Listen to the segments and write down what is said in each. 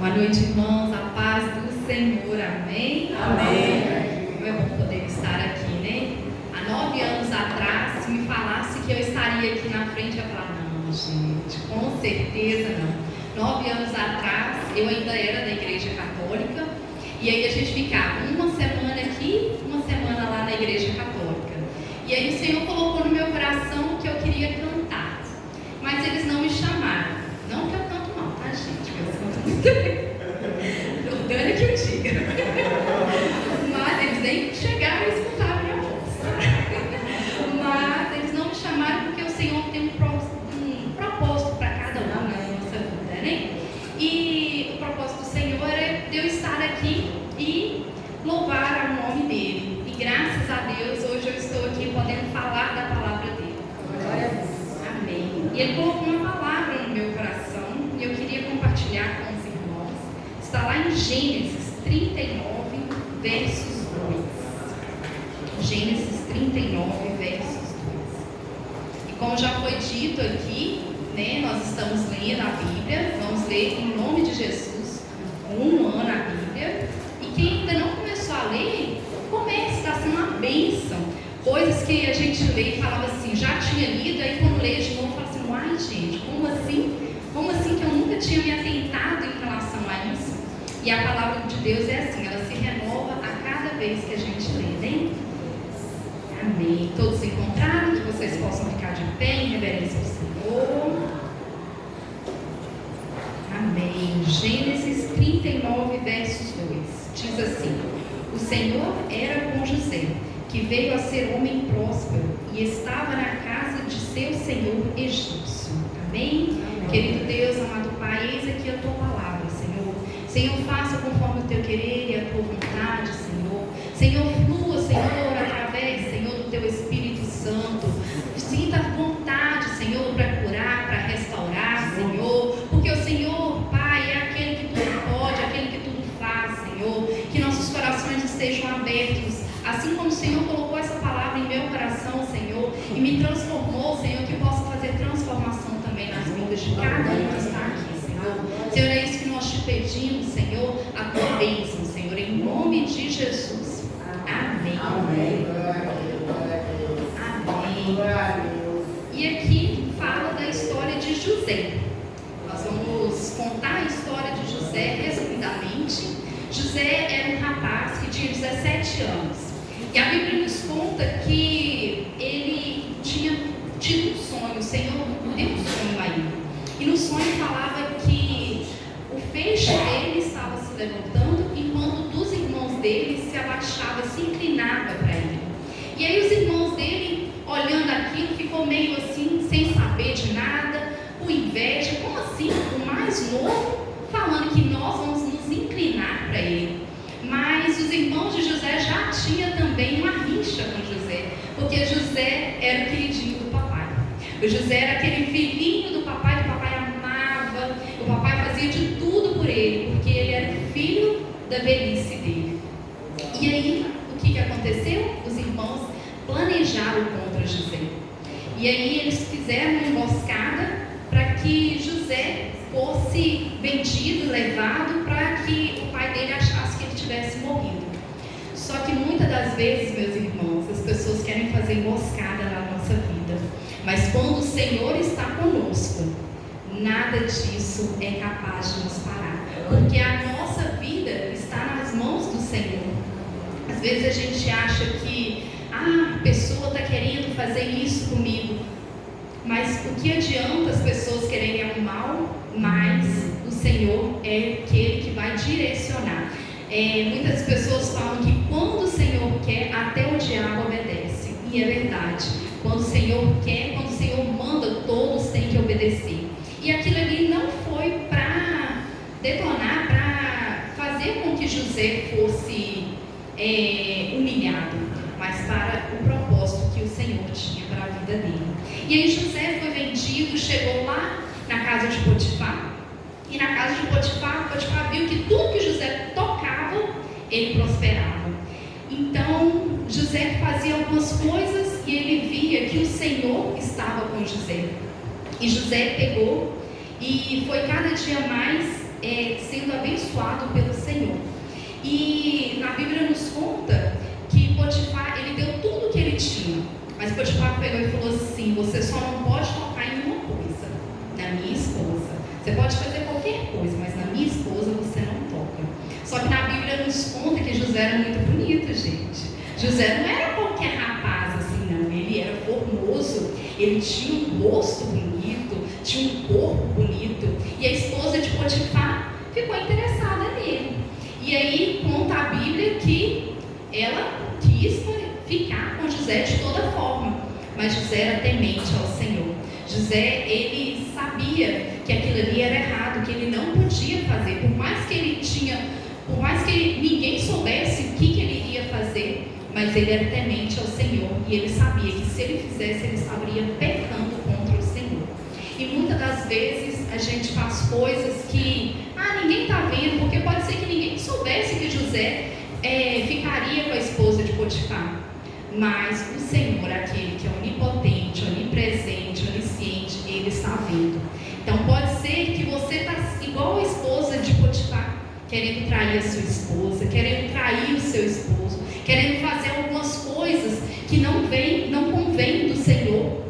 Boa noite, irmãos, a paz do Senhor, amém? Amém. Como é bom poder estar aqui, né? Há 9 anos atrás, se me falasse que eu estaria aqui na frente, eu ia falar, não, gente, com certeza não. 9 anos atrás, eu ainda era da Igreja Católica, e aí a gente ficava uma semana aqui, uma semana lá na Igreja Católica. E aí o Senhor colocou no meu coração que eu queria cantar, mas eles não me chamaram. Não que eu canto mal, tá, gente? Mas eu canto muito bem. Jordânia que eu diga. Mas eles nem chegaram a escutar a minha voz. Mas eles não me chamaram porque o Senhor tem um propósito para cada um na nossa vida, né? E o propósito do Senhor é de eu estar aqui e louvar o nome dEle. E graças a Deus, hoje eu estou aqui podendo falar da palavra dEle. Amém. E Ele colocou uma palavra no meu coração e eu queria compartilhar com os irmãos. Está lá em Gênesis 39, versos 2. Gênesis 39, versos 2. E como já foi dito aqui, né, nós estamos lendo a Bíblia. Vamos ler em nome de Jesus, um ano a Bíblia. E quem ainda não começou a ler, comece, está sendo uma bênção. Coisas que a gente lê e falava assim, já tinha lido, aí quando lê de novo, fala assim, uai gente, como assim? Como assim que eu nunca tinha me atentado em relação a isso? E a palavra de Deus é assim, ela se renova a cada vez que a gente lê, né? Amém. Todos encontraram? Que vocês possam ficar de pé em reverência ao Senhor. Amém. Gênesis 39, versos 2. Diz assim, o Senhor era com José, que veio a ser homem próspero e estava na casa de seu senhor egípcio. Amém? Querido Deus, amado Pai, eis aqui a tua palavra, Senhor. Senhor, faça conforme o teu querer e a tua vontade, Senhor. Senhor, flua, Senhor, através, Senhor, do teu Espírito Santo. Sinta a vontade, Senhor, para curar, para restaurar, Senhor. Porque o Senhor, Pai, é aquele que tudo pode, aquele que tudo faz, Senhor. Que nossos corações estejam abertos. Assim como o Senhor colocou essa palavra em meu coração, Senhor, e me transformou, Senhor, que eu possa fazer transformação também nas vidas de cada um que está aqui, Senhor. Senhor, é isso que nós te pedimos, Senhor, a tua bênção, Senhor, em nome de Jesus. Amém. Amém. Amém. E aqui fala da história de José. Nós vamos contar a história de José resumidamente. José era um rapaz que tinha 17 anos. E a Bíblia nos conta que ele tinha tido um sonho, o Senhor deu um sonho a ele. E no sonho falava que o feixe dele estava se levantando enquanto um dos irmãos dele se abaixava, se inclinava para ele. E aí os irmãos dele, olhando aquilo, ficou meio assim, sem saber de nada, com inveja. Como assim? O mais novo falando que nós vamos nos inclinar para ele. Mas os irmãos de José já tinham também uma rixa com José, porque José era o queridinho do papai. O José era aquele filhinho do papai, que o papai amava, o papai fazia de tudo por ele, porque ele era o filho da velhice dele. E aí, o que aconteceu? Os irmãos planejaram contra José. E aí eles fizeram uma emboscada para que José fosse vendido, levado, para que o pai dele achasse que ele tivesse morrido. Só que muitas das vezes, meus irmãos, as pessoas querem fazer emboscada na nossa vida. Mas quando o Senhor está conosco, nada disso é capaz de nos parar. Porque a nossa vida está nas mãos do Senhor. Às vezes a gente acha que a pessoa está querendo fazer isso comigo. Mas o que adianta as pessoas quererem o mal, mas o Senhor é aquele que vai direcionar. Muitas pessoas falam que quando o Senhor quer, até o diabo obedece. E é verdade. Quando o Senhor quer, quando o Senhor manda, todos têm que obedecer. E aquilo ali não foi para detonar, para fazer com que José fosse humilhado, mas para o propósito que o Senhor tinha para a vida dele. E aí José foi vendido, chegou lá na casa de Potifar. E na casa de Potifar, Potifar viu que tudo que José tocava, ele prosperava. Então, José fazia algumas coisas e ele via que o Senhor estava com José. E José pegou e foi cada dia mais sendo abençoado pelo Senhor. E na Bíblia nos conta que Potifar, ele deu tudo que ele tinha, mas Potifar pegou e falou assim: você só não pode tocar em uma coisa, na minha esposa. Você pode fazer qualquer coisa, mas na minha esposa você não toca. Só que na Bíblia nos conta que José era muito bonito, gente. José não era qualquer rapaz assim, não. Ele era formoso, ele tinha um rosto bonito, tinha um corpo bonito. E a esposa de Potifar ficou interessada nele. E aí conta a Bíblia que ela quis ficar com José de toda forma. Mas José era temente ao Senhor. José, ele sabia que aquilo ali era errado, que ele não podia fazer. Por mais que ninguém soubesse o que ele iria fazer, mas ele era temente ao Senhor. E ele sabia que se ele fizesse, ele estaria pecando contra o Senhor. E muitas das vezes a gente faz coisas que ninguém está vendo, porque pode ser que ninguém soubesse que José ficaria com a esposa de Potifar. Mas o Senhor, aquele que é onipotente, onipresente, onisciente, ele está vendo. Então pode ser que você está igual a esposa de Potifar, querendo trair a sua esposa, querendo trair o seu esposo, querendo fazer algumas coisas que não convém do Senhor,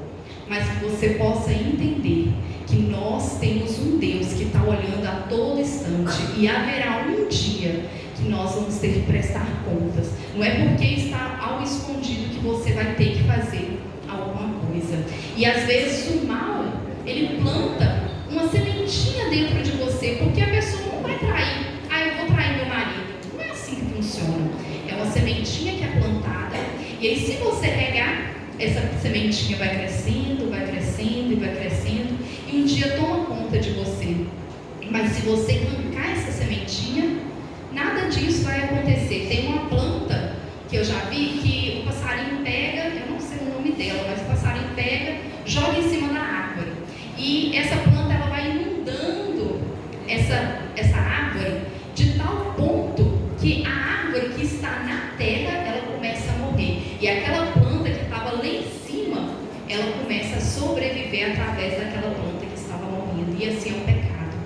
mas que você possa entender que nós temos um Deus que está olhando a todo instante, e haverá um dia que nós vamos ter que prestar contas. Não é porque está ao escondido que você vai ter que fazer alguma coisa. E às vezes o mal, ele planta uma sementinha dentro de você, porque a pessoa não vai trair. Eu vou trair meu marido. Não é assim que funciona. É uma sementinha que é plantada, e aí se você regar, essa sementinha vai crescendo, vai crescendo e vai crescendo, e um dia toma conta de você. Mas se você arrancar essa sementinha, nada disso vai acontecer. Tem uma planta que eu já vi que o passarinho pega, eu não sei o nome dela, mas o passarinho pega, joga em cima da árvore. E essa planta, ela vai inundando essa árvore de tal ponto que a árvore que está na terra, ela começa a morrer. E aquela planta que estava lá em cima, ela começa a sobreviver através daquela planta que estava morrendo. E assim é o pecado.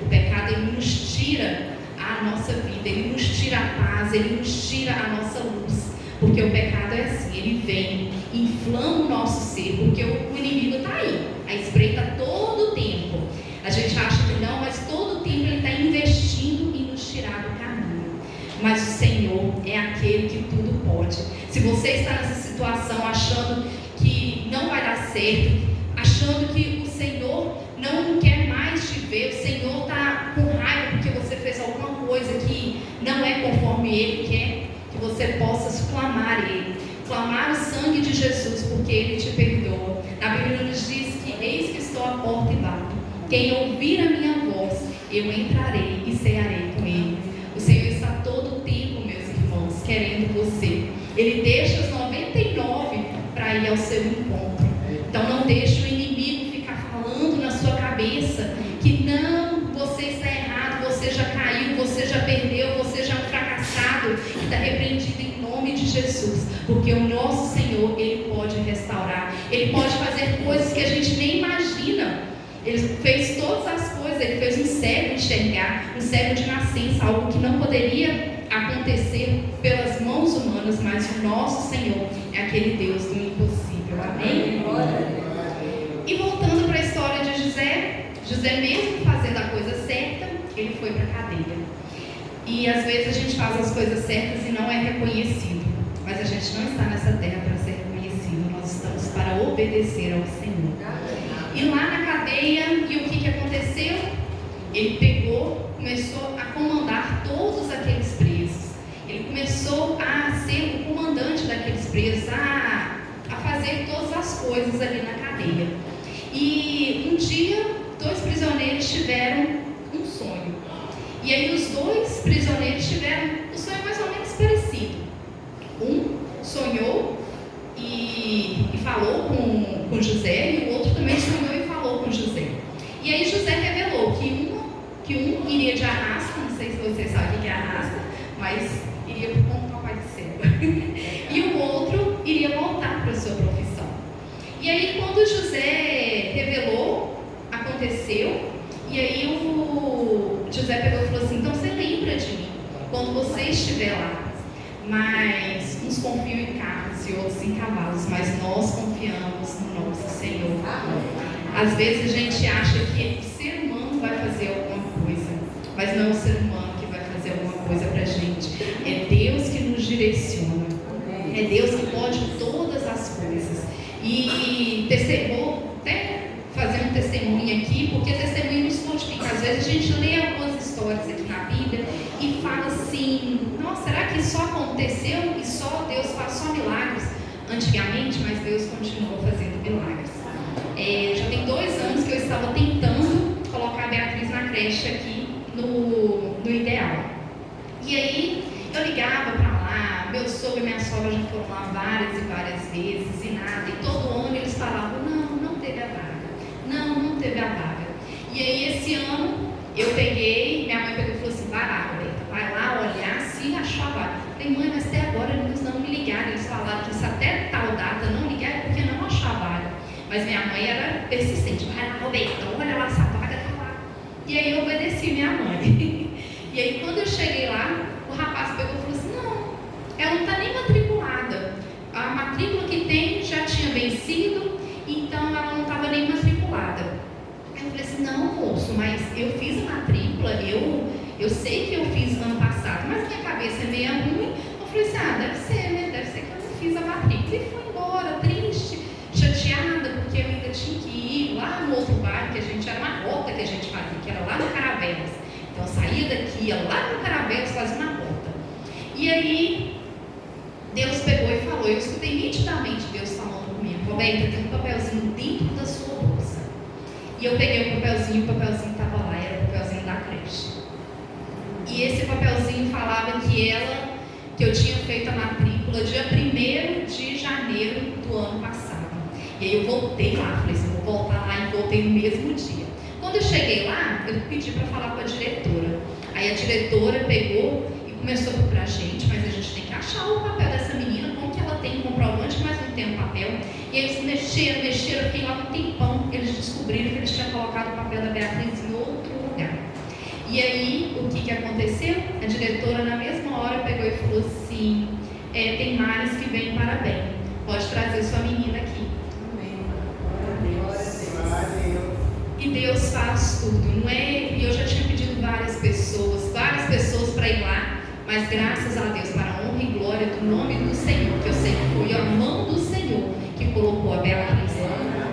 O pecado, ele nos tira a nossa vida, ele nos tira a paz, ele nos tira a nossa luz, porque o pecado é assim, ele vem, inflama o nosso ser, porque o inimigo está aí, a espreita todo o tempo. A gente acha que não, mas todo o tempo ele está investindo em nos tirar do caminho. Mas o Senhor é aquele que tudo pode. Se você está nessa situação achando que não vai dar certo, achando que o Senhor não quer mais te ver, o Senhor está com raiva porque você fez alguma coisa que não é conforme Ele quer, que você possa clamar Ele, clamar o sangue de Jesus, porque Ele te perdoa. Na Bíblia nos diz que eis que estou à porta e bato. Quem ouvir a minha voz, eu entrarei e cearei com Ele. O Senhor está todo o tempo, meus irmãos, querendo você. Ele deixa os 99 para ir ao seu encontro. Então não deixe o inimigo ficar falando na sua cabeça que não, você está errado, você já caiu, você já perdeu, você já é um fracassado, que está repreendido em nome de Jesus, porque o nosso Senhor, Ele pode restaurar, Ele pode fazer coisas que a gente nem imagina. Ele fez todas as coisas, Ele fez um cego enxergar, um cego de nascença, algo que não poderia acontecer pelas mãos humanas, mas o nosso Senhor é aquele Deus do impossível. Amém? E voltando para a história de José mesmo fazendo a coisa certa, ele foi para a cadeia. E às vezes a gente faz as coisas certas e não é reconhecido, mas a gente não está nessa terra para ser reconhecido, nós estamos para obedecer ao Senhor. E lá na cadeia, e o que aconteceu? Ele pegou, começou a comandar todos aqueles presos. Ele começou a ser o comandante daqueles presos, a fazer todas as coisas ali na cadeia. E um dia, 2 prisioneiros tiveram um sonho. E aí os 2 prisioneiros tiveram um sonho mais ou menos parecido. Um sonhou e falou com José, e o outro também sonhou e falou com José. E aí José revelou que um iria de arrasta, não sei se vocês sabem o que é arrasta, mas iria para o ponto Papai do Céu. E o outro iria voltar para a sua profissão. E aí quando José revelou, aconteceu, e aí o José quando você estiver lá. Mas uns confiam em carros e outros em cavalos, mas nós confiamos no nosso Senhor. Às vezes a gente acha que o ser humano vai fazer alguma coisa, mas não é o ser humano que vai fazer alguma coisa pra gente. É Deus que nos direciona. É Deus que pode todas as coisas. E vou até fazer um testemunho aqui, porque testemunho nos fortifica. Às vezes a gente lê algumas histórias aqui na Bíblia e fala assim: nossa, será que só aconteceu e só Deus faz só milagres? Antigamente, mas Deus continua fazendo milagres. Já tem 2 anos que eu estava tentando colocar a Beatriz na creche aqui no Ideal. E aí eu ligava para lá, meu sogro e minha sogra já foram lá várias e várias vezes e nada. E todo ano eles falavam: não teve a vaga. Não teve a vaga. E aí esse ano eu peguei, minha mãe pegou e falou assim: vai lá olhar se achou a vaga. Eu falei: mãe, mas até agora eles não me ligaram. Eles falaram que se até tal data não ligar é porque não achou a vaga. Mas minha mãe era persistente: vai lá, Roberta, olha lá, essa vaga tá lá. E aí eu obedeci minha mãe. E aí quando eu cheguei lá, o rapaz pegou e falou assim: não, ela não está nem matriculada. A matrícula que tem já tinha vencido, então ela não estava nem matriculada. Aí eu falei assim: não, moço, mas eu fiz a matrícula, eu sei que eu fiz ano passado, mas minha cabeça é meio ruim. Eu falei assim: deve ser, né? Deve ser que eu não fiz a matrícula. E foi embora, triste, chateada, porque eu ainda tinha que ir lá no outro bairro, que a gente era uma rota que a gente fazia, que era lá no Caravelas. Então eu saía daqui, ia lá no Caravelas, fazia uma rota. E aí Deus pegou e falou, eu escutei nitidamente Deus falando comigo: Roberta, tem um papelzinho dentro da sua bolsa. E eu peguei o papelzinho estava lá, era o papelzinho da creche. E esse papelzinho falava que eu tinha feito a matrícula dia 1º de janeiro do ano passado. E aí eu voltei lá, falei assim: vou voltar lá, e voltei no mesmo dia. Quando eu cheguei lá, eu pedi para falar com a diretora. Aí a diretora pegou e começou a procurar a gente: mas a gente tem que achar o papel dessa menina, como que ela tem um comprovante, mas não tem um papel. E eles mexeram, eu fiquei lá um tempão. Eles descobriram que eles tinham colocado o papel da Beatriz em outro lugar. E aí, o que aconteceu? A diretora, na mesma hora, pegou e falou assim: tem males que vêm para bem, pode trazer sua menina aqui. E Deus faz tudo, não é? E eu já tinha pedido várias pessoas para ir lá, mas graças a Deus, para a honra e glória do nome do Senhor, que eu sei que foi a mão do Senhor que colocou a Beatriz lá.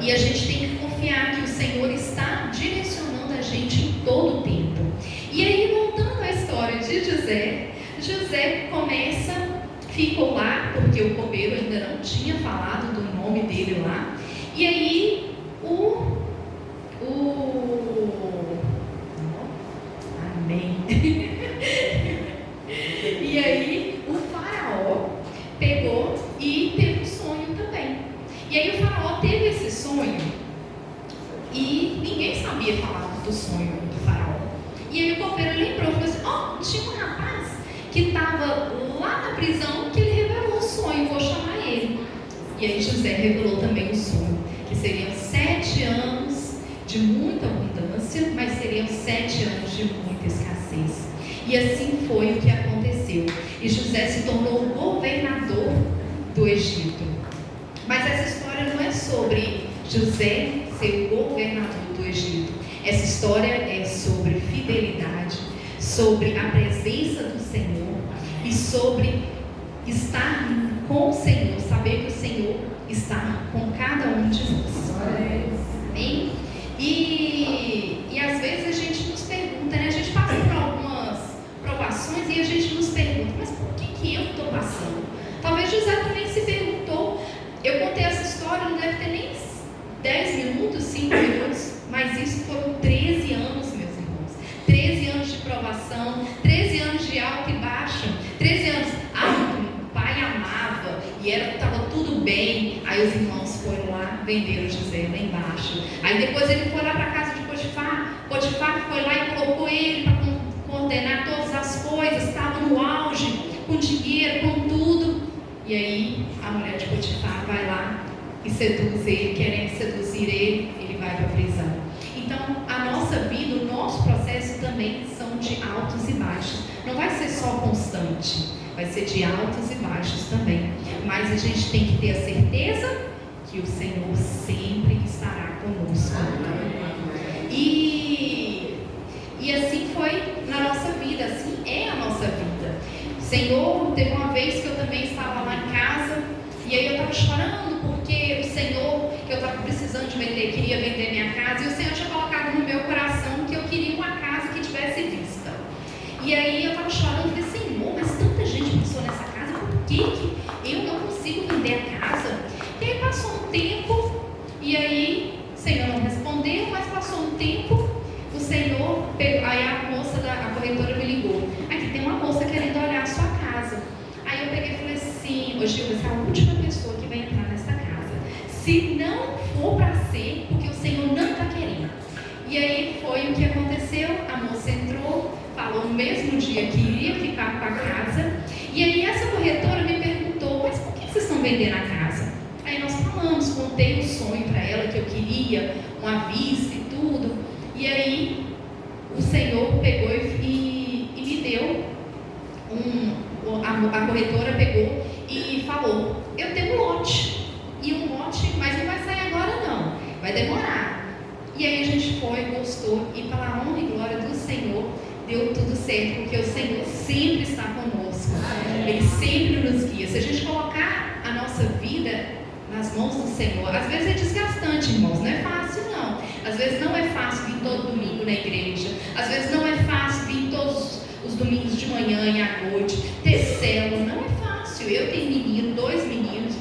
E a gente tem que confiar que o Senhor está direcionando a gente em todo o tempo. E aí, voltando à história de José ficou lá, porque o copeiro ainda não tinha falado do nome dele lá. E aí, Amém. E aí, o faraó pegou e teve um sonho também. E aí o faraó teve esse sonho e ninguém sabia falar do sonho do faraó. E aí o copeiro lembrou e falou assim: tinha um rapaz que estava lá na prisão que ele revelou o sonho, vou chamar ele. E aí José revelou também o sonho, que seriam 7 anos de muita abundância, mas seriam 7 anos de muita escassez. E assim foi o que aconteceu. E José se tornou o governador do Egito. Mas essa história não é sobre José ser o governador do Egito. Essa história é sobre fidelidade, sobre a presença do Senhor e sobre estar com o Senhor, saber que o Senhor está com cada um de nós. Amém? E às vezes a gente nos pergunta, né? A gente passa por algumas provações e a gente nos pergunta: mas por que eu estou passando? Talvez José também se perguntou. Eu contei essa história, não deve ter nem 10 minutos, 5 minutos, mas isso foram 13 anos, meus irmãos. 13 anos de provação, 13 anos de alto e baixo, 13 anos, o pai amava e estava tudo bem. Aí os irmãos foram lá, venderam José lá embaixo. Aí depois ele foi lá para a casa de Potifar. Potifar foi lá e colocou ele para coordenar todas as coisas, estava no auge, com dinheiro, com tudo. E aí a mulher de Potifar vai lá e seduz ele, querendo seduzir ele vai para a prisão. Então a nossa vida, o nosso processo também também são de altos e baixos. Não vai ser só constante, vai ser de altos e baixos também. Mas a gente tem que ter a certeza que o Senhor sempre estará conosco. E assim foi na nossa vida, assim é a nossa vida. O Senhor, teve uma vez que eu também estava lá em casa, e aí eu estava chorando porque o Senhor, que eu estava precisando de vender, queria vender minha casa, e o Senhor tinha colocado no meu coração que eu queria uma casa que tivesse vista. E aí eu estava chorando e falei, Senhor, mas tanta gente passou nessa casa, por que eu não consigo vender a casa? E aí passou um tempo, e aí o Senhor não respondeu, mas passou um tempo, o Senhor pegou, aí a moça a corretora me ligou, aqui tem uma moça querendo olhar a sua casa. Aí eu peguei e falei assim, hoje você é a última pessoa que vai entrar nessa casa, se não for para ser, porque o Senhor não está querendo. E aí foi o que aconteceu, a moça entrou, falou no mesmo dia que iria ficar com a casa, e aí essa corretora me perguntou, mas por que vocês estão vendendo a casa? Aí nós falamos, contei o sonho para ela, que eu queria uma vista e tudo, e aí o Senhor pegou e me deu, a corretora pegou e falou, eu tenho um lote, mas não vai sair agora não, vai demorar. E aí a gente foi, gostou, e pela honra e glória do Senhor, deu tudo certo, porque o Senhor sempre está conosco, Ele sempre nos guia. Se a gente colocar a nossa vida nas mãos do Senhor, às vezes é desgastante, irmãos, não é fácil não. Às vezes não é fácil vir todo domingo na igreja, às vezes não é fácil vir todos os domingos de manhã e à noite, ter célula, não é fácil. Eu tenho 2 meninos,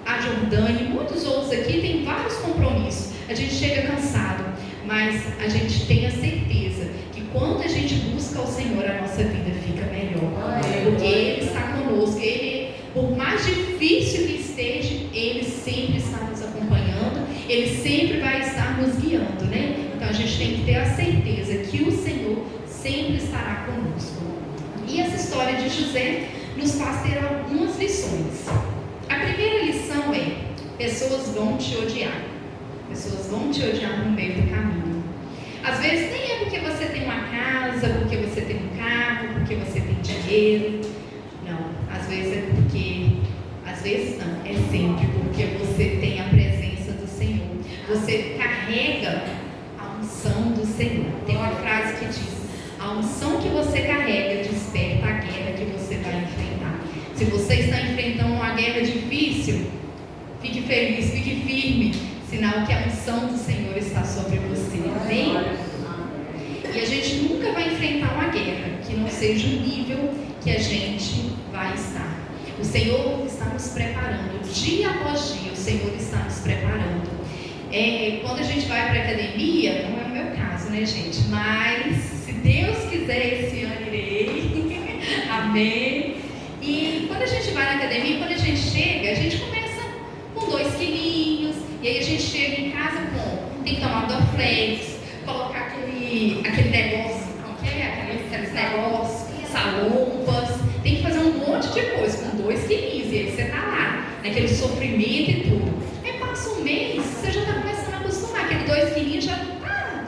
a Jordânia e muitos outros aqui têm vários compromissos. A gente chega cansado, mas a gente tem a certeza que quando a gente busca o Senhor, a nossa vida fica melhor, porque Ele está conosco. Ele, por mais difícil que esteja, Ele sempre está nos acompanhando, Ele sempre vai estar nos guiando, né? Então a gente tem que ter a certeza que o Senhor sempre estará conosco. E essa história de José nos faz ter algumas lições. A primeira lição é: pessoas vão te odiar. Pessoas vão te odiar no meio do caminho. Às vezes nem é porque você tem uma casa, porque você tem um carro, porque você tem dinheiro. Não, às vezes é porque, às vezes não, é sempre porque você tem a presença do Senhor. Você carrega a unção do Senhor. Tem uma frase que diz: a unção que você carrega desperta a guerra que você vai enfrentar. Se você está enfrentando uma guerra difícil, fique feliz, fique firme, sinal que a unção do Senhor está sobre você. Amém? E a gente nunca vai enfrentar uma guerra que não seja o nível que a gente vai estar. O Senhor está nos preparando, dia após dia o Senhor está nos preparando. Quando a gente vai para a academia, não é o meu caso, né, gente? Mas se Deus quiser, esse ano irei. Amém? E quando a gente vai na academia, quando a gente chega, a gente começa com 2 quilinhos, e aí a gente chega em casa tem que tomar Dorflex, colocar aquele negócio, aqueles negócios, salompas, tem que fazer um monte de coisa com 2 quilinhos, e aí você está lá, naquele sofrimento e tudo. Aí passa um mês, você já está começando a acostumar, aquele 2 quilinhos já não está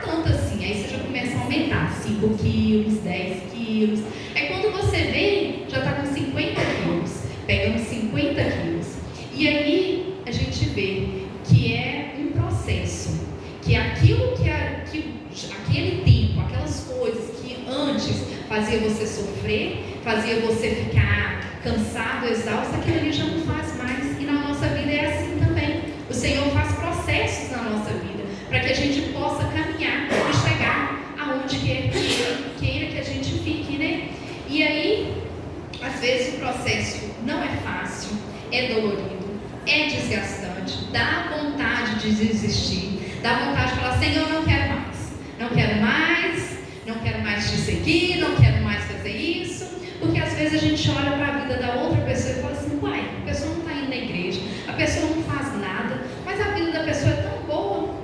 tanto assim, aí você já começa a aumentar, 5 quilos, 10 quilos, aí quando você vê, já está com 50 quilos, pegando 50 quilos, e aí a gente vê que é um processo, que aquilo que aquele tempo, aquelas coisas que antes fazia você sofrer, fazia você ficar cansado, exausto, aquilo ali já não faz mais. E na nossa vida é assim também. O Senhor faz processos na nossa vida para que a gente possa caminhar e chegar aonde quer que Ele queira que a gente fique, né? E aí, às vezes o processo não é fácil, é dolorido, é desgastante, dá vontade de desistir, dá vontade de falar: Senhor, não quero mais te seguir, não quero mais fazer isso, porque às vezes a gente olha para a vida da outra pessoa e fala assim: uai, a pessoa não está indo na igreja, a pessoa não faz nada, mas a vida da pessoa é tão boa.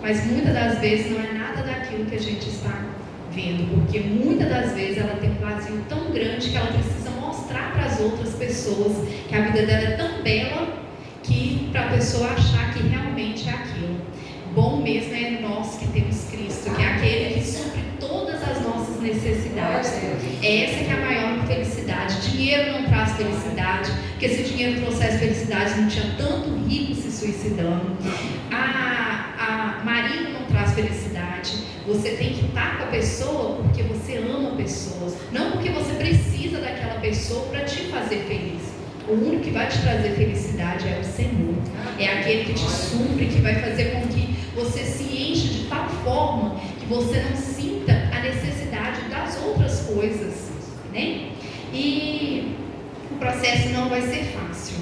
Mas muitas das vezes não é nada daquilo que a gente está vendo, porque muitas das vezes ela tem um vazio tão grande que ela precisa mostrar para as outras pessoas que a vida dela é tão bela, que para a pessoa achar que realmente é aquilo. Bom mesmo é nós que temos Cristo, que é aquele que supre todas as propósito. Essa que é a maior felicidade. Dinheiro não traz felicidade, porque se dinheiro trouxesse felicidade, não tinha tanto rico se suicidando. A marido não traz felicidade. Você tem que estar com a pessoa porque você ama pessoas, não porque você precisa daquela pessoa para te fazer feliz. O único que vai te trazer felicidade é o Senhor. É aquele que te supre, que vai fazer com que você se enche de tal forma que você não sinta a necessidade das outras coisas, né? E o processo não vai ser fácil,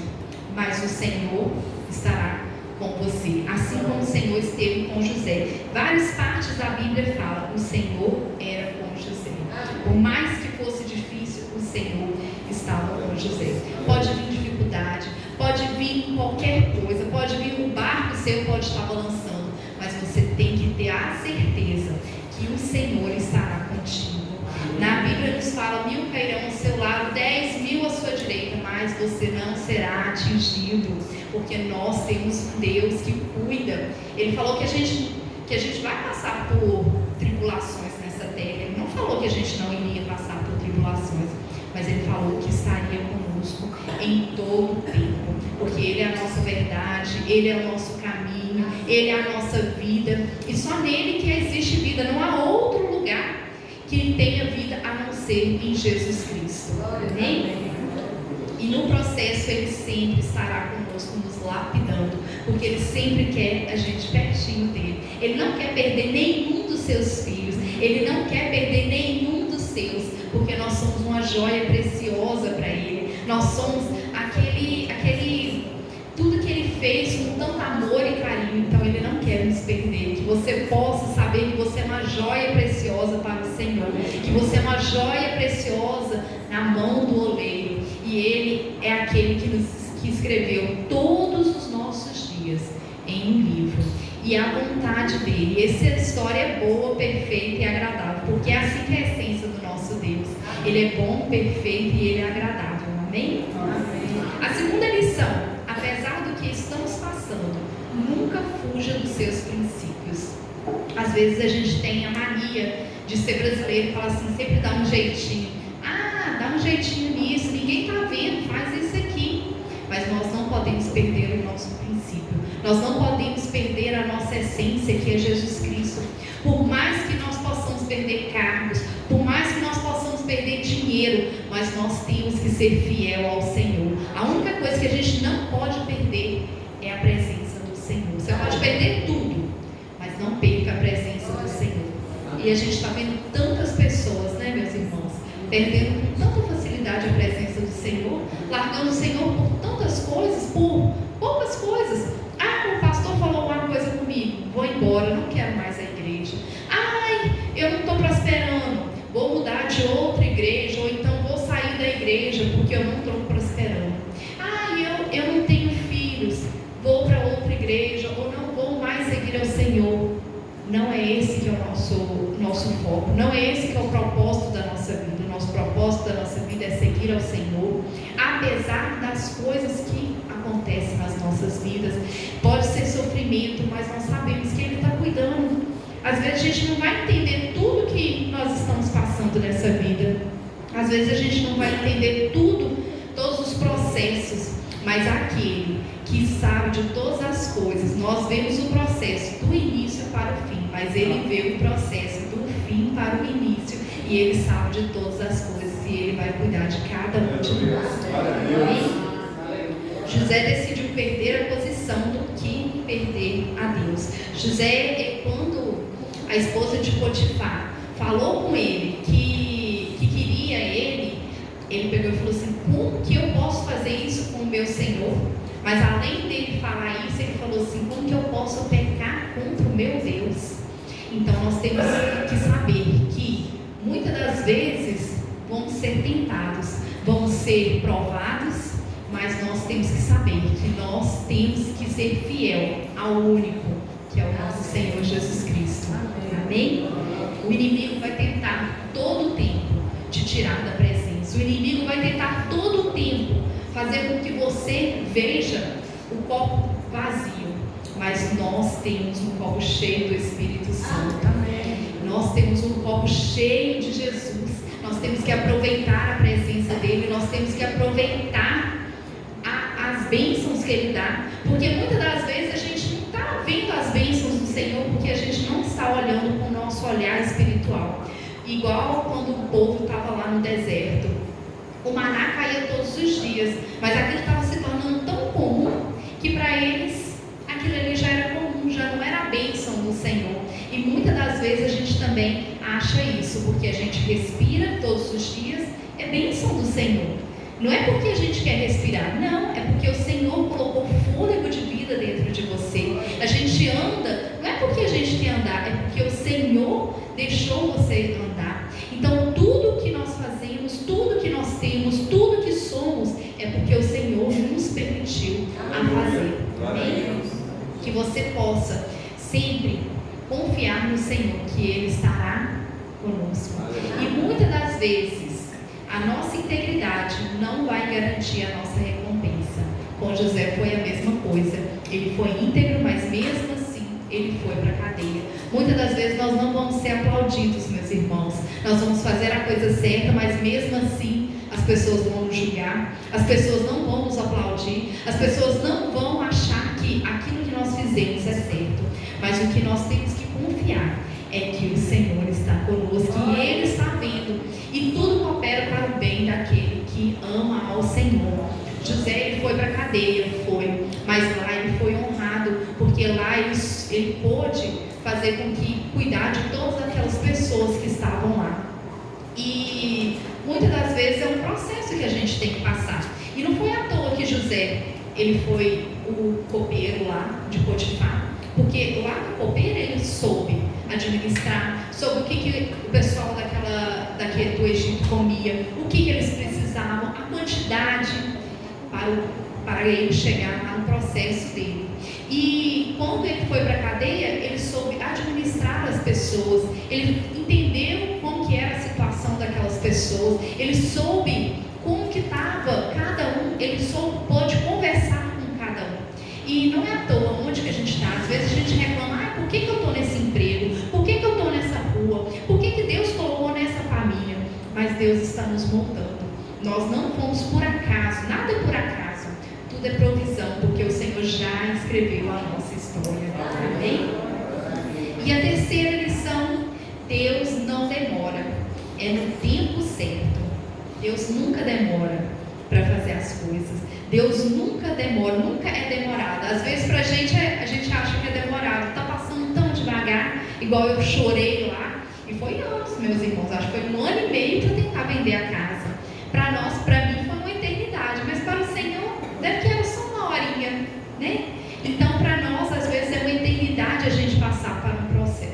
mas o Senhor estará com você, assim como o Senhor esteve com José. Várias partes da Bíblia falam que o Senhor era com José. Por mais que fosse difícil, o Senhor estava com José. Pode vir dificuldade, pode vir qualquer coisa, pode vir um barco seu, pode estar balançando, mas você tem que ter a certeza que o Senhor estará contigo. Na Bíblia nos fala: 1000 cairão ao seu lado, 10.000 à sua direita, mas você não será atingido, porque nós temos um Deus que cuida. Ele falou que a gente vai passar por tribulações nessa terra. Ele não falou que a gente não iria passar por tribulações, mas Ele falou que estaria conosco em todo o tempo, porque Ele é a nossa verdade, Ele é o nosso caminho, Ele é a nossa vida, e só nele que existe vida. Não há outro lugar que tenha vida a não ser em Jesus Cristo. Amém? E no processo Ele sempre estará conosco, nos lapidando, porque Ele sempre quer a gente pertinho dele. Ele não quer perder nenhum dos seus filhos, Ele não quer perder nenhum dos seus, porque nós somos uma joia preciosa para Ele. Nós somos tudo que Ele fez com tanto amor e carinho. Então Ele não quer nos perder. Que você possa saber que você é uma joia preciosa para o Senhor, que você é uma joia preciosa na mão do oleiro, e Ele é aquele que escreveu todos os nossos dias em um livro, e a vontade dele. E essa história é boa, perfeita e agradável, porque é assim que é a essência do nosso Deus. Ele é bom, perfeito e Ele é agradável. Amém? Amém. A segunda lição: apesar do que estamos passando, nunca fuja dos seus princípios. Às vezes a gente tem a mania de ser brasileiro e falar assim, sempre dá um jeitinho. Dá um jeitinho nisso, ninguém está vendo, faz isso aqui. Mas nós não podemos perder o nosso princípio. Nós não podemos perder a nossa essência, que é Jesus Cristo. Por mais que nós possamos perder cargos, por mais que nós possamos perder dinheiro, mas nós temos que ser fiel ao Senhor. A única coisa que a gente não pode perder é a presença do Senhor. Você pode perder tudo, mas não perca a presença do Senhor. E a gente está vendo tantas pessoas, né, meus irmãos, perdendo com tanta facilidade a presença do Senhor, largando o Senhor por tantas coisas, por poucas coisas. O pastor falou uma coisa comigo, vou embora, não quero mais a igreja. Eu não estou prosperando, vou mudar de outra igreja, ou então vou sair da igreja porque eu não estou prosperando. Eu não tenho filhos, vou para outra igreja, ou não vou mais seguir ao Senhor. Não é esse que é o nosso foco, não é esse que é o propósito da nossa vida. O nosso propósito da nossa vida é seguir ao Senhor, apesar das coisas que acontecem nas nossas vidas. Pode ser sofrimento, mas nós sabemos que Ele está cuidando. Às vezes a gente não vai entender tudo que nós estamos passando nessa vida, às vezes a gente não vai entender todos os processos, mas aquele que sabe de todas as coisas, nós vemos o processo do início para o fim, mas Ele vê o processo do fim para o início, e Ele sabe de todas as coisas, e Ele vai cuidar de cada um de nós. José decidiu perder a posição do que perder a Deus. José, quando a esposa de Potifar falou com ele que queria ele pegou e falou assim: como que eu posso fazer isso com o meu Senhor? Mas além dele falar isso, ele falou assim: como que eu posso pecar contra o meu Deus? Então nós temos que saber que muitas das vezes vamos ser tentados, vamos ser provados, mas nós temos que saber que nós temos que ser fiel ao único, que é o nosso Senhor Jesus Cristo. Amém? O inimigo vai tentar todo o tempo te tirar da presença. O inimigo vai tentar todo o tempo fazer com que você veja o copo vazio, mas nós temos um copo cheio do Espírito Santo. Nós temos um copo cheio de Jesus. Nós temos que aproveitar a presença dele, nós temos que aproveitar as bênçãos que ele dá, porque muitas das vezes a gente não está vendo as bênçãos do Senhor, porque a gente não está olhando com o nosso olhar espiritual. Igual quando o povo estava lá no deserto, o maná caía todos os dias, mas aquilo estava se tornando tão comum que para eles aquilo ali já era comum, já não era a bênção do Senhor. E muitas das vezes a gente também acha isso, porque a gente respira todos os dias, é bênção do Senhor. Não é porque a gente quer respirar, não, é porque o Senhor colocou fôlego de vida dentro de você. A gente anda, não é porque a gente quer andar, é porque o Senhor deixou você andar. Então tudo que nós fazemos, tudo que nós temos, tudo que somos, é porque o Senhor nos permitiu a fazer. Amém? Que você possa sempre confiar no Senhor, que Ele estará conosco. E muitas das vezes a nossa integridade não vai garantir a nossa recompensa. Com José foi a mesma coisa. Ele foi íntegro, mas mesmo assim ele foi para a cadeia. Muitas das vezes nós não vamos ser aplaudidos, meus irmãos. Nós vamos fazer a coisa certa, mas mesmo assim as pessoas vão nos julgar, as pessoas não vão nos aplaudir, as pessoas não vão achar que aquilo que nós fizemos é certo. Mas o que nós temos que confiar é que o Senhor está conosco, que Ele está vendo, e tudo coopera para o bem daquele que ama ao Senhor. José, ele foi para a cadeia, mas lá ele foi honrado, porque lá ele pôde fazer com que cuidar de todas aquelas pessoas que estavam lá. E muitas das vezes é um processo que a gente tem que passar. E não foi à toa que José, ele foi o copeiro lá de Potifar, porque lá no copeiro ele soube administrar, soube o que o pessoal daquele do Egito comia, o que eles precisavam, a quantidade para ele chegar lá no processo dele. E quando ele foi para a cadeia, ele soube administrar as pessoas, ele entendeu como que era a situação daquelas pessoas, ele soube como que estava cada um, ele pôde conversar com cada um. E não é à toa onde que a gente está. Às vezes a gente reclama, por que eu estou nesse emprego? Por que eu estou nessa rua? Por que Deus colocou nessa família? Mas Deus está nos moldando. Nós não fomos por acaso, nada é por acaso. Tudo é provisão, porque o Senhor já escreveu a nossa história. Amém? E a terceira lição, Deus não demora, é no tempo certo. Deus nunca demora para fazer as coisas. Deus nunca demora, nunca é demorado. Às vezes pra gente, a gente acha que é demorado, está passando tão devagar, igual eu chorei lá, e foi anos, meus irmãos, acho que foi 1 ano e meio para tentar vender a casa. Para mim foi uma eternidade, mas para o Senhor deve que era só uma horinha, né? Então para nós às vezes é uma eternidade a gente passar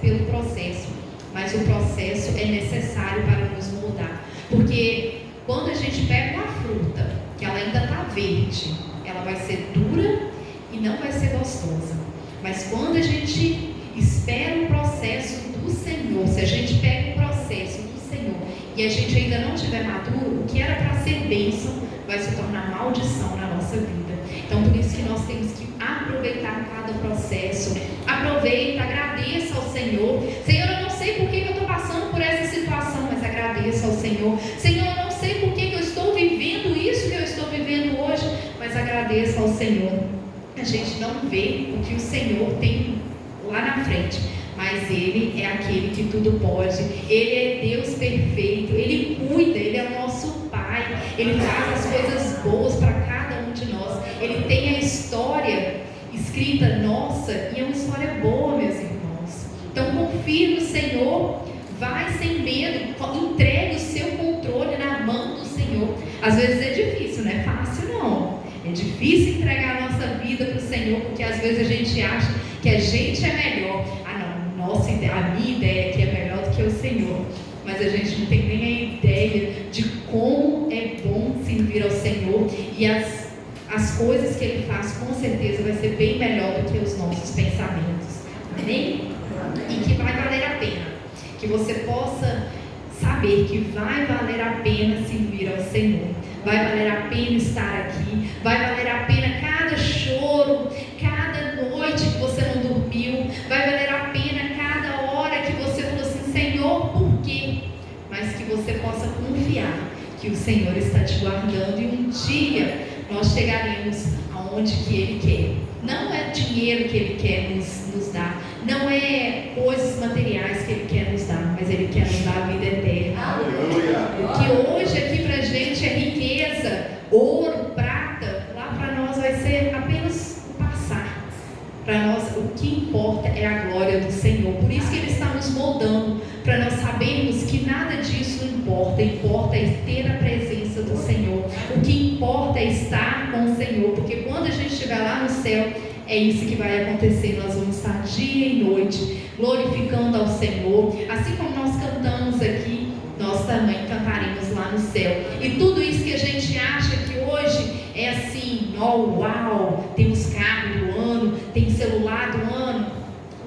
pelo processo, mas o processo é necessário para nos moldar, porque quando a gente pega uma fruta que ela ainda está verde, ela vai ser dura e não vai ser gostosa. Mas quando a gente espera o processo do Senhor, se a gente pega o processo do Senhor e a gente ainda não estiver maduro, o que era para ser bênção vai se tornar maldição na nossa vida. Então por isso que nós temos que aproveitar cada processo. Aproveita, agradeça ao Senhor. Senhor, eu não sei por que eu estou passando por essa situação, mas agradeça ao Senhor. Senhor, eu não sei por que eu estou vivendo isso que eu estou vivendo hoje, mas agradeça ao Senhor. A gente não vê o que o Senhor tem lá na frente, mas Ele é aquele que tudo pode. Ele é Deus perfeito, Ele cuida, Ele é o nosso Pai, Ele faz as coisas boas para cada um de nós. Ele tem a história escrita nossa, e é uma história boa, meus irmãos. Então confie no Senhor, vai sem medo, entregue o seu controle na mão do Senhor. Às vezes é difícil, não é fácil não. É difícil entregar a nossa vida para o Senhor, porque às vezes a gente acha que a gente é melhor. A minha ideia aqui é melhor do que o Senhor. Mas a gente não tem nem a ideia de como é bom servir ao Senhor, e as coisas que Ele faz com certeza vai ser bem melhor do que os nossos pensamentos. Amém? E que vai valer a pena. Que você possa saber que vai valer a pena servir ao Senhor. Vai valer a pena estar aqui. Vai valer a pena cada choro, cada noite que você não dormiu. Vai valer a pena cada hora que você falou assim, Senhor, por quê? Mas que você possa confiar confiar que o Senhor está te guardando e um dia nós chegaremos aonde que Ele quer. Não é dinheiro que Ele quer nos dar, não é coisas materiais que Ele quer nos dar, mas Ele quer nos dar a vida eterna. O que hoje aqui pra gente é riqueza, ouro, prata, lá para nós vai ser apenas o passar. Para nós o que importa é a glória do Senhor. Por isso que Ele está nos moldando, para nós sabermos que nada disso importa. Importa é ter a presença do Senhor. O que importa é estar com o Senhor, porque quando a gente estiver lá no céu, é isso que vai acontecer. Nós vamos estar dia e noite glorificando ao Senhor. Assim como nós cantamos aqui, nós também cantaremos lá no céu. E tudo isso que a gente acha que hoje é assim, uau, tem os carros do ano, tem celular do ano,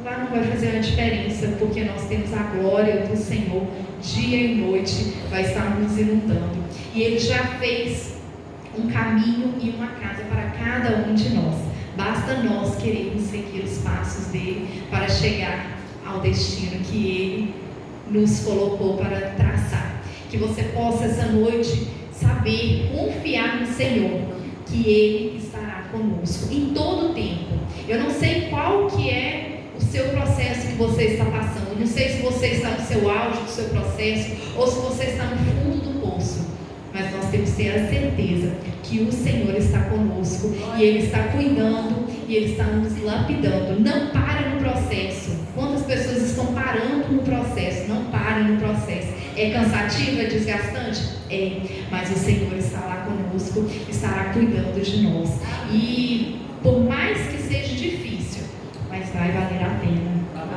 lá não vai fazer a diferença, porque nós temos a glória do Senhor, dia e noite vai estar nos inundando. E Ele já fez um caminho e uma casa para cada um de nós. Basta nós querermos seguir os passos dele para chegar ao destino que Ele nos colocou para traçar. Que você possa essa noite saber, confiar no Senhor, que Ele estará conosco em todo o tempo. Eu não sei qual que é o seu processo que você está passando. Não sei se você está no seu auge do seu processo ou se você está no fundo do poço. Mas nós temos que ter a certeza que o Senhor está conosco e Ele está cuidando e Ele está nos lapidando. Não para no processo. Quantas pessoas estão parando no processo? Não para no processo. É cansativo, é desgastante? É, mas o Senhor está lá conosco, estará cuidando de nós. E por mais que seja difícil, mas vai valer a pena.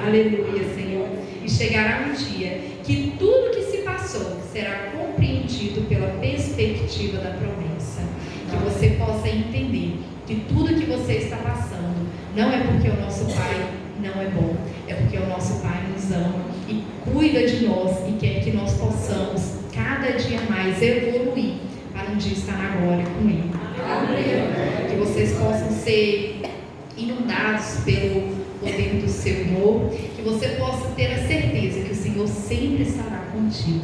Aleluia, Senhor. E chegará um dia que tudo que se passou será compreendido pela perspectiva da promessa. Que você possa entender que tudo que você está passando não é porque o nosso Pai não é bom, é porque o nosso Pai nos ama e cuida de nós e quer que nós possamos cada dia mais evoluir para um dia estar na glória com Ele. Que vocês possam ser inundados pelo poder do seu amor, que você possa ter a certeza que o Senhor sempre estará contigo.